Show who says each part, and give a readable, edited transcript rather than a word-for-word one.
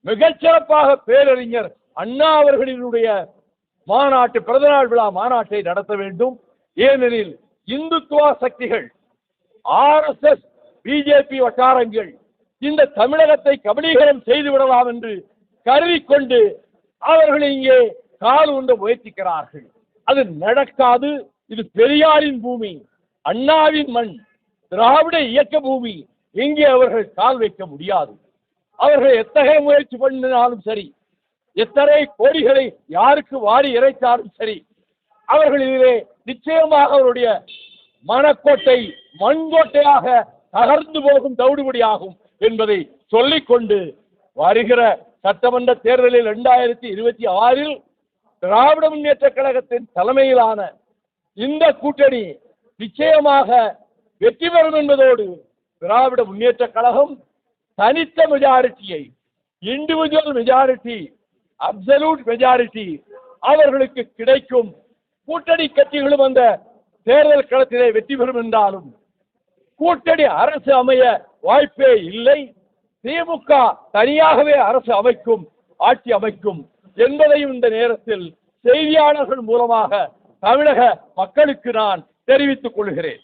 Speaker 1: மிகச்சிறப்பாக பேரறிஞர் அண்ணா அவர்களினுடைய மாநாட்டு பிறந்தநாள் விழா மாநாட்டை நடத்த வேண்டும். ஏனெனில் இந்துத்துவ சக்திகள், RSS, பிஜேபி வட்டாரங்கள் இந்த தமிழகத்தை கபலீகரம் செய்து விடலாம் என்று கருதி கொண்டு அவர்கள் இங்கே கால் ஊன்ற முயற்சிக்கிறார்கள். அது நடக்காது. இது பெரியாரின் பூமி, அண்ணாவின் மண், திராவிட இயக்க பூமி. இங்கே அவர்கள் கால் வைக்க முடியாது. அவர்கள் எத்தகைய முயற்சி பண்ணினாலும் சரி, எத்தனை கோடிகளை யாருக்கு வாரி இறைத்தாலும் சரி, அவர்கள் இதிலே நிச்சயமாக அவருடைய மனக்கோட்டை மண்கோட்டையாக தகர்ந்து போகும், தவிடுபடியாகும் என்பதை சொல்லிக்கொண்டு வருகிற சட்டமன்ற தேர்தலில் 2026 திராவிட முன்னேற்ற கழகத்தின் தலைமையிலான இந்த கூட்டணி நிச்சயமாக வெற்றி பெறும் என்பதோடு திராவிட முன்னேற்ற கழகம் தனித்த மெஜாரிட்டியை, இண்டிவிஜுவல் மெஜாரிட்டி, அப்சல்யூட் மெஜாரிட்டி அவர்களுக்கு கிடைக்கும். கூட்டணி கட்சிகளும் அந்த தேர்தல் களத்திலே வெற்றி பெறும் என்றாலும் கூட்டணி அரசு அமைய வாய்ப்பே இல்லை. திமுக தனியாகவே அரசு அமைக்கும், ஆட்சி அமைக்கும் என்பதையும் இந்த நேரத்தில் செய்தியாளர்கள் மூலமாக தமிழக மக்களுக்கு நான் தெரிவித்துக் கொள்கிறேன்.